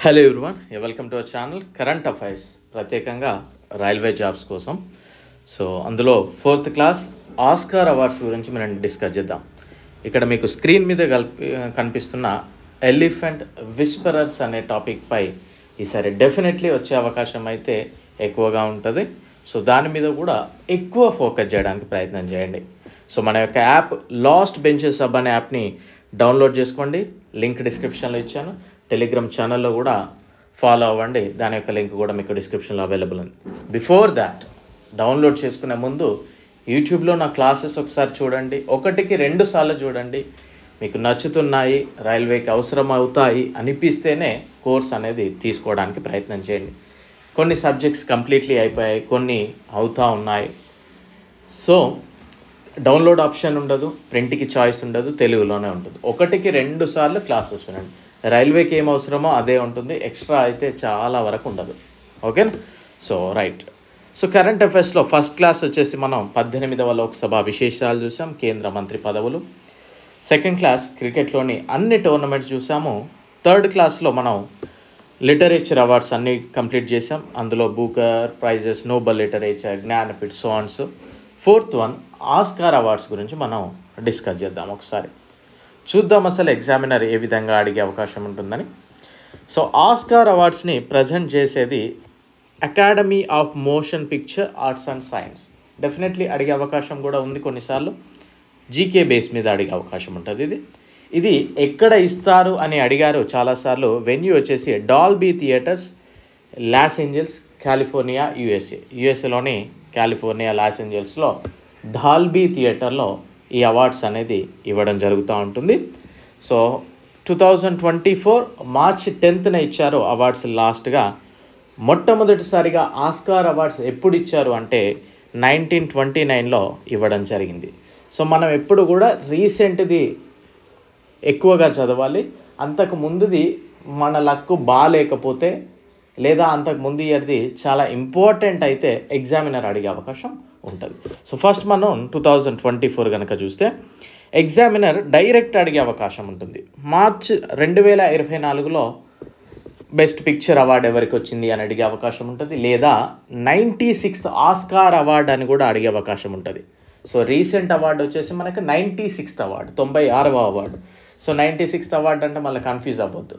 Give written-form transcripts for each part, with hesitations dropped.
Hello everyone, welcome to our channel current affairs, ప్రత్యేకంగా railway jobs కోసం. So అందులో 4th class Oscar awards గురించి మనం డిస్కస్ చేద్దాం. ఇక్కడ మీకు స్క్రీన్ మీద కనిపిస్తున్న ఎలిఫెంట్ విస్పరర్స్ అనే టాపిక్పై ఈసారి డెఫినెట్లీ వచ్చే అవకాశం అయితే ఎక్కువగా ఉంటుంది. సో దాని మీద కూడా ఎక్కువ ఫోకస్ చేయడానికి ప్రయత్నం చేయండి. సో మన యొక్క యాప్ లాస్ట్ బెంచెస్ హబ్ అనే యాప్ని డౌన్లోడ్ చేసుకోండి. లింక్ డిస్క్రిప్షన్లో ఇచ్చాను. టెలిగ్రామ్ ఛానల్లో కూడా ఫాలో అవ్వండి, దాని యొక్క లింక్ కూడా మీకు డిస్క్రిప్షన్లో అవైలబుల్ ఉంది. బిఫోర్ దాట్, డౌన్లోడ్ చేసుకునే ముందు యూట్యూబ్లో నా క్లాసెస్ ఒకసారి చూడండి, 1-2 సార్లు చూడండి. మీకు నచ్చుతున్నాయి, రైల్వేకి అవసరం అవుతాయి అనిపిస్తేనే కోర్స్ అనేది తీసుకోవడానికి ప్రయత్నం చేయండి. కొన్ని సబ్జెక్ట్స్ కంప్లీట్లీ అయిపోయాయి, కొన్ని అవుతూ ఉన్నాయి. సో డౌన్లోడ్ ఆప్షన్ ఉండదు, ప్రింట్కి చాయిస్ ఉండదు, తెలుగులోనే ఉంటుంది. 1-2 సార్లు క్లాసెస్ వినండి. రైల్వేకి ఏం అవసరమో అదే ఉంటుంది, ఎక్స్ట్రా అయితే చాలా వరకు ఉండదు. ఓకేనా? So right. సో కరెంట్ అఫైర్స్లో ఫస్ట్ క్లాస్ వచ్చేసి మనం 18వ లోక్సభ విశేషాలు చూసాం, కేంద్ర మంత్రి పదవులు. సెకండ్ క్లాస్ క్రికెట్లోని అన్ని టోర్నమెంట్స్ చూసాము. థర్డ్ క్లాస్లో మనం లిటరేచర్ అవార్డ్స్ అన్నీ కంప్లీట్ చేసాం. అందులో Booker prizes, Nobel literature, Jnanpith, సోన్స్. ఫోర్త్ వన్ ఆస్కార్ అవార్డ్స్ గురించి మనం డిస్కస్ చేద్దాం. ఒకసారి చూద్దాం అసలు ఎగ్జామినర్ ఏ విధంగా అడిగే అవకాశం ఉంటుందని. సో ఆస్కార్ అవార్డ్స్ని ప్రజెంట్ చేసేది academy of motion picture arts and science. Definitely అడిగే అవకాశం కూడా ఉంది. కొన్నిసార్లు జీకే బేస్ మీద అడిగే అవకాశం ఉంటుంది. ఇది ఎక్కడ ఇస్తారు అని అడిగారు చాలాసార్లు. వెన్యూ వచ్చేసి Dolby theatres, Los Angeles, California, యుఎస్ఏలోని కాలిఫోర్నియా లాస్ ఏంజల్స్లో డాల్బీ థియేటర్లో ఈ అవార్డ్స్ అనేది ఇవ్వడం జరుగుతూ ఉంటుంది. సో 2024 మార్చ్ 10న ఇచ్చారు అవార్డ్స్. లాస్ట్గా మొట్టమొదటిసారిగా ఆస్కార్ అవార్డ్స్ ఎప్పుడు ఇచ్చారు అంటే 1929లో ఇవ్వడం జరిగింది. సో మనం ఎప్పుడు కూడా రీసెంట్ది ఎక్కువగా చదవాలి. అంతకు ముందుది మన లక్కు బాగాలేకపోతే లేదా అంతకు ముందు ఇయర్ది చాలా ఇంపార్టెంట్ అయితే ఎగ్జామినర్ అడిగే అవకాశం ఉంటుంది. సో ఫస్ట్ మనం 2024 కనుక చూస్తే ఎగ్జామినర్ డైరెక్ట్ అడిగే అవకాశం ఉంటుంది. మార్చ్ 2024లో బెస్ట్ పిక్చర్ అవార్డు ఎవరికి వచ్చింది అని అడిగే అవకాశం ఉంటుంది, లేదా 96th ఆస్కార్ అవార్డు అని కూడా అడిగే అవకాశం ఉంటుంది. సో రీసెంట్ అవార్డు వచ్చేసి మనకు 96th అవార్డు, 96వ అవార్డు. సో 96th అవార్డు అంటే మళ్ళీ కన్ఫ్యూజ్ అవ్వద్దు.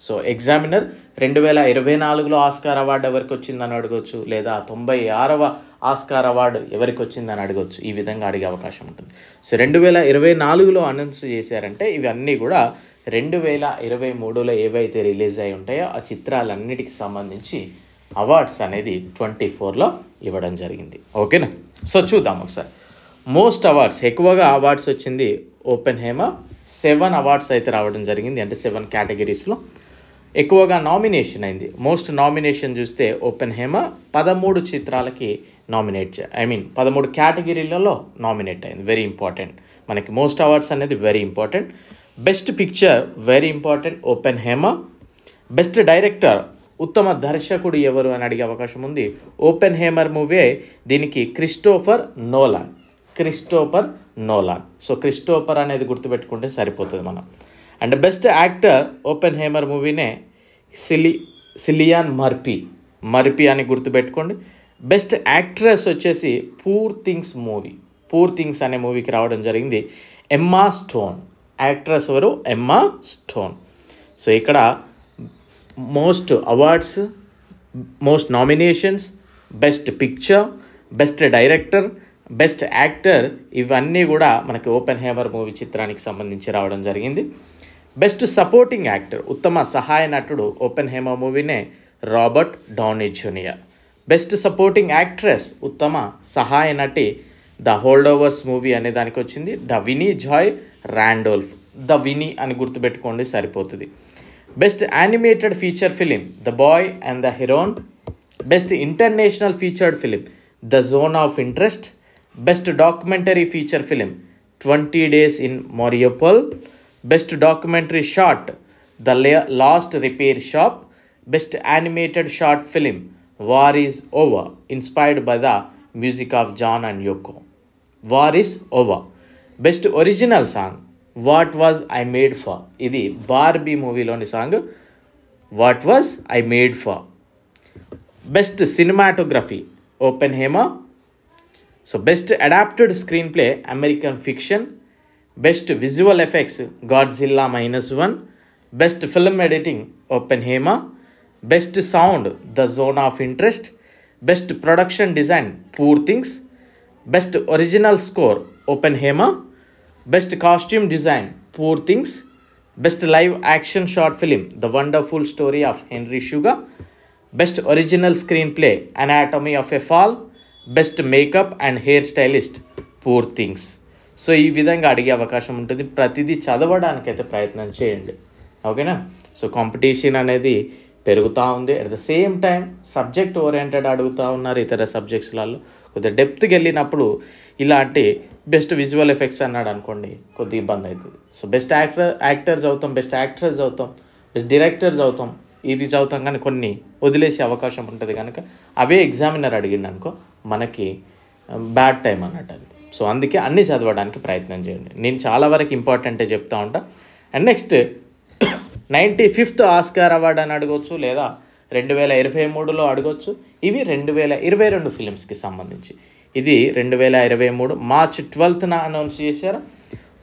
సో ఎగ్జామినర్ 2024లో ఆస్కార్ అవార్డు ఎవరికి వచ్చిందని అడగవచ్చు, లేదా 96వ ఆస్కార్ అవార్డు ఎవరికి వచ్చిందని అడగవచ్చు. ఈ విధంగా అడిగే అవకాశం ఉంటుంది. సో 2024లో అనౌన్స్ చేశారంటే ఇవన్నీ కూడా 2023లో ఏవైతే రిలీజ్ అయి ఉంటాయో ఆ చిత్రాలన్నిటికి సంబంధించి అవార్డ్స్ అనేది 24లో ఇవ్వడం జరిగింది. ఓకేనా? సో చూద్దాం ఒకసారి. మోస్ట్ అవార్డ్స్, ఎక్కువగా అవార్డ్స్ వచ్చింది ఓపెన్ హేమర్. 7 అవార్డ్స్ అయితే రావడం జరిగింది, అంటే 7 కేటగిరీస్లో. ఎక్కువగా నామినేషన్ అయింది. మోస్ట్ నామినేషన్ చూస్తే ఓపెన్ హేమర్ 13 చిత్రాలకి 13 కేటగిరీలలో నామినేట్ అయింది. వెరీ ఇంపార్టెంట్, మనకి మోస్ట్ అవార్డ్స్ అనేది very important. Best picture very important, open hammer. Best director, ఉత్తమ దర్శకుడు ఎవరు అని అడిగే అవకాశం ఉంది. ఓపెన్ హేమర్ మూవీ దీనికి క్రిస్టోఫర్ నోలాన్. సో క్రిస్టోఫర్ అనేది గుర్తుపెట్టుకుంటే సరిపోతుంది మనం. And best actor open hammer మూవీనే సిలియాన్ Murphy అని గుర్తుపెట్టుకోండి. బెస్ట్ యాక్ట్రెస్ వచ్చేసి పూర్ థింగ్స్ అనే మూవీకి రావడం జరిగింది ఎమ్మా స్టోన్. యాక్ట్రెస్ ఎవరు? ఎమ్మా స్టోన్. సో ఇక్కడ most awards, most nominations, best picture, best director, best actor, ఇవన్నీ కూడా మనకి ఓపెన్ హేమర్ మూవీ చిత్రానికి సంబంధించి రావడం జరిగింది. బెస్ట్ సపోర్టింగ్ యాక్టర్, ఉత్తమ సహాయ నటుడు ఓపెన్ హేమర్ మూవీనే Robert Downey Junior. Best supporting actress, ఉత్తమ సహాయ నటి ద హోల్డ్ ఓవర్స్ మూవీ అనే దానికి వచ్చింది డవినీ జాయ్ ర్యాండోల్ఫ్. ద వినీ అని గుర్తుపెట్టుకోండి సరిపోతుంది. Best animated feature film the boy and the heron. Best international featured film the zone of interest. Best documentary feature film 20 Days in Mariupol. Best documentary short the last repair shop. Best animated short film war is over, inspired by the music of John and Yoko. War is over. Best original song what was I made for, ఇది Barbie మూవీలోని song. What was I made for. Best cinematography Oppenheimer. So best adapted screenplay American fiction. Best visual effects Godzilla -1. Best film editing Oppenheimer. Best sound the zone of interest. Best production design poor things. Best original score Oppenheimer. Best costume design poor things. Best live action short film the wonderful story of Henry Sugar. Best original screenplay anatomy of a fall. Best makeup and hair stylist poor things. So ఈ విధంగా అడిగే అవకాశం ఉంటుంది. ప్రతిదీ చదవడానికైతే ప్రయత్నం చేయండి, ఓకేనా. So competition అనేది పెరుగుతూ ఉంది. At the same time subject oriented అడుగుతూ ఉన్నారు ఇతర సబ్జెక్ట్స్లలో. కొద్దిగా డెప్త్కి వెళ్ళినప్పుడు ఇలాంటి బెస్ట్ విజువల్ ఎఫెక్ట్స్ అన్నాడు అనుకోండి కొద్దిగా ఇబ్బంది అవుతుంది. సో బెస్ట్ యాక్టర్ చదువుతాం, బెస్ట్ యాక్ట్రెస్ చదువుతాం, బెస్ట్ డైరెక్టర్ చదువుతాం, ఇది చదువుతాం, కానీ కొన్ని వదిలేసే అవకాశం ఉంటుంది కనుక అవే ఎగ్జామినర్ అడిగింది అనుకో మనకి బ్యాడ్ టైం అన్నట్టు అది. సో అందుకే అన్నీ చదవడానికి ప్రయత్నం చేయండి. నేను చాలా వరకు ఇంపార్టెంటే చెప్తా ఉంటా. And next 95th Oscar award అని అడగవచ్చు, లేదా 2023లో అడగవచ్చు. ఇవి 2022 ఫిలిమ్స్కి సంబంధించి. ఇది 2023 March 12th అనౌన్స్ చేశారు.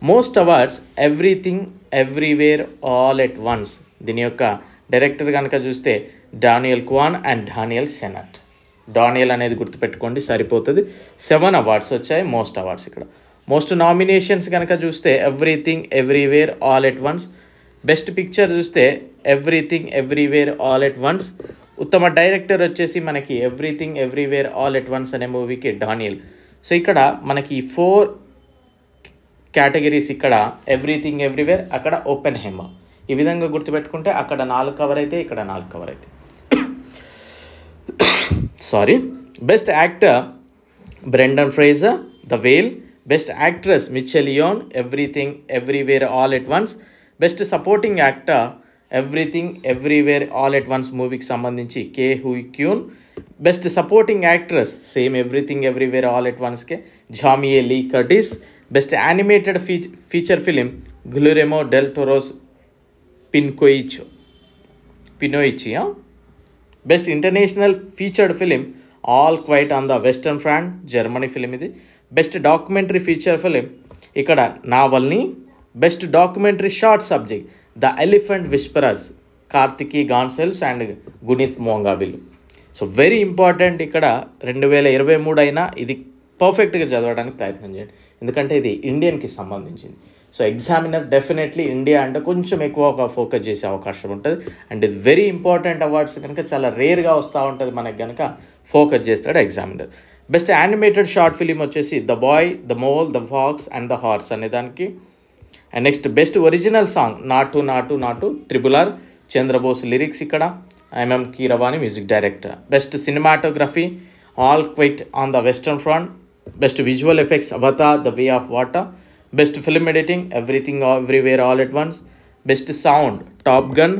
Most awards everything everywhere all at once. దీని యొక్క డైరెక్టర్ కనుక చూస్తే Daniel Kwan and Daniel Scheinert. Daniel అనేది గుర్తుపెట్టుకోండి సరిపోతుంది. 7 అవార్డ్స్ వచ్చాయి మోస్ట్ అవార్డ్స్. ఇక్కడ మోస్ట్ నామినేషన్స్ కనుక చూస్తే everything everywhere all at once. Best picture చూస్తే everything everywhere all at once. ఉత్తమ డైరెక్టర్ వచ్చేసి మనకి everything everywhere all at once అనే మూవీకి డానియల్. సో ఇక్కడ మనకి 4 కేటగిరీస్. ఇక్కడ ఎవ్రీథింగ్ ఎవ్రీవేర్, అక్కడ ఓపెన్హైమర్. ఈ విధంగా గుర్తుపెట్టుకుంటే అక్కడ 4 కవర్ అయితే ఇక్కడ 4 కవర్ అయితే. Sorry. Best actor Brendan Fraser, the whale. Best actress Michelle Yeoh, everything everywhere all at once. Best supporting actor everything everywhere all at once మూవీకి సంబంధించి Ke Huy Quan. Best supporting actress same everything everywhere all at వన్స్కే Jamie Lee Curtis. Best animated feature film Guillermo del Toro's Pinocchio. Best international featured film all quiet on the western front, Germany film ఇది. Best documentary feature film ఇక్కడ Navalny. Best documentary short subject the elephant whisperers, Kartiki Gonsalves and Guneet మోంగావిలు. So very important. ఇక్కడ 2023 అయినా ఇది పర్ఫెక్ట్గా చదవడానికి ప్రయత్నం చేయండి, ఎందుకంటే ఇది ఇండియన్కి సంబంధించింది. సో ఎగ్జామినర్ డెఫినెట్లీ ఇండియా అంటే కొంచెం ఎక్కువగా ఫోకస్ చేసే అవకాశం ఉంటుంది. అండ్ ఇది వెరీ ఇంపార్టెంట్ అవార్డ్స్ కనుక చాలా రేర్గా వస్తూ ఉంటుంది మనకి కనుక ఫోకస్ చేస్తాడు examiner. Best animated short film వచ్చేసి the boy, the mole, the fox and the horse అనే దానికి. And next best original song Naatu Naatu Naatu త్రిబుల్-ఆర్, చంద్రబోస్ లిరిక్స్ ఇక్కడ, MM Keeravani music director. Best cinematography all quiet on the western front. Best visual effects Avatar the way of water. Best film editing everything everywhere all at once. Best sound Top Gun.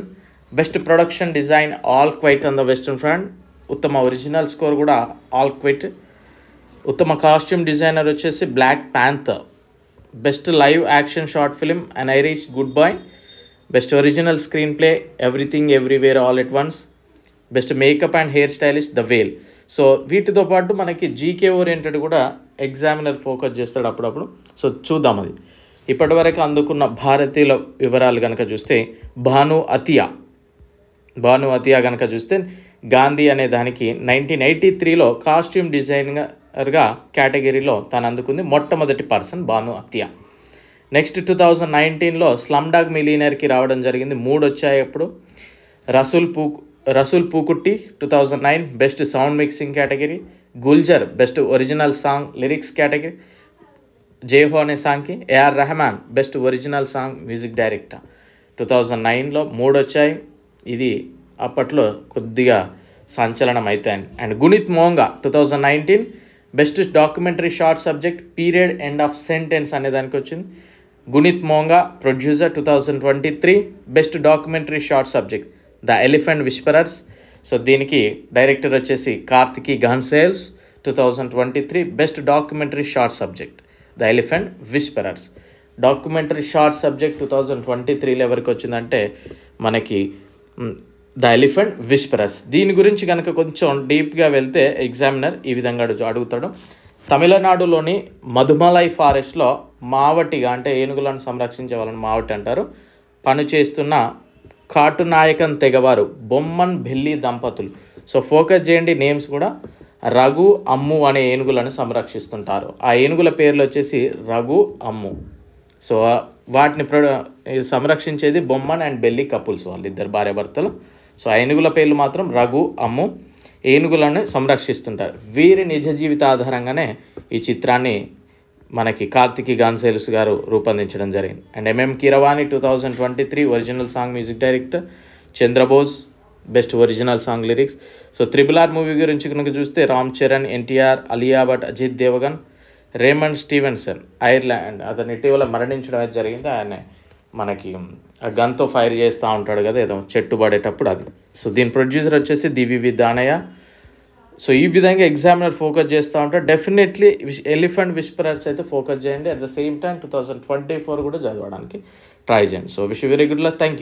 Best production design all quiet on the western front. ఉత్తమ original score కూడా all quiet. ఉత్తమ costume designer వచ్చేసి black panther. Best live action short film an Irish goodbye. Best original screenplay everything everywhere all at once. Best makeup and hair stylist the whale. So వీటితో పాటు మనకి GK oriented కూడా examiner focus చేస్తాడు అప్పుడప్పుడు. So చూద్దాం అది. ఇప్పటివరకు అందుకున్న భారతీయుల వివరాలు కనుక చూస్తే భాను అతియా కనుక చూస్తే గాంధీ అనే దానికి 1983లో కాస్ట్యూమ్ డిజైనర్గా కేటగిరీలో తను అందుకుంది మొట్టమొదటి పర్సన్ భాను అతియా. నెక్స్ట్ 2019లో స్లమ్ డాగ్ మిలియనర్కి రావడం జరిగింది, 3 వచ్చాయి అప్పుడు. Resul Pookutty 2009 best sound mixing category. Gulzar best original song lyrics category Jai Ho అనే సాంగ్కి. AR Rahman best original song music director 2009లో 3 వచ్చాయి. ఇది అప్పట్లో కొద్దిగా సంచలనం అవుతాయి. And Guneet Monga 2019 best documentary short subject period end of sentence అనే దానికి వచ్చింది. Guneet Monga producer 2023 best documentary short subject the elephant whisperers. So దీనికి డైరెక్టర్ వచ్చేసి Kartiki Gonsalves 2023 best documentary short subject the elephant whisperers. Documentary short subject 2023లో ఎవరికి వచ్చిందంటే మనకి ద ఎలిఫెంట్ విస్పరర్స్. దీని గురించి కనుక కొంచెం డీప్గా వెళ్తే ఎగ్జామినర్ ఈ విధంగా అడుగుతాడు. తమిళనాడులోని మధుమలై ఫారెస్ట్లో మావటిగా అంటే ఏనుగులను సంరక్షించే వాళ్ళని మావటి అంటారు పనిచేస్తున్న కాటునాయకన్ తెగవారు బొమ్మన్ బెల్లి దంపతులు. సో ఫోకస్ చేయండి, నేమ్స్ కూడా రఘు అమ్ము అనే ఏనుగులను సంరక్షిస్తుంటారు. ఆ ఏనుగుల పేర్లు వచ్చేసి రఘు అమ్ము. సో వాటిని సంరక్షించేది బొమ్మన్ అండ్ బెల్లి కపుల్స్, వాళ్ళు ఇద్దరు భార్యాభర్తలు. సో ఆ ఏనుగుల పేర్లు మాత్రం రఘు అమ్ము, ఏనుగులను సంరక్షిస్తుంటారు. వీరి నిజ జీవిత ఆధారంగానే ఈ చిత్రాన్ని మనకి కార్తికి గాన్సేలుస్ గారు రూపొందించడం జరిగింది. And MM Keeravani 2023 original song music director, Chandrabose best original song lyrics. So RRR movie గురించి కనుక చూస్తే Ram Charan, NTR, Alia Bhatt, Ajit Devgan, Raymond Stevenson Ireland, అతను ఇటీవల మరణించడం అయితే జరిగింది. ఆయన మనకి ఆ గన్తో ఫైర్ చేస్తూ ఉంటాడు కదా ఏదో చెట్టు పడేటప్పుడు, అది. సో దీని ప్రొడ్యూసర్ వచ్చేసి దివి దానయ్య. సో ఈ విధంగా ఎగ్జామినర్ ఫోకస్ చేస్తూ ఉంటాడు. డెఫినెట్లీ ఎలిఫెంట్ విస్పరర్స్ అయితే ఫోకస్ చేయండి. అట్ ద సేమ్ టైం 2024 కూడా చదవడానికి ట్రై చేయండి. So wish very good luck. Thank you.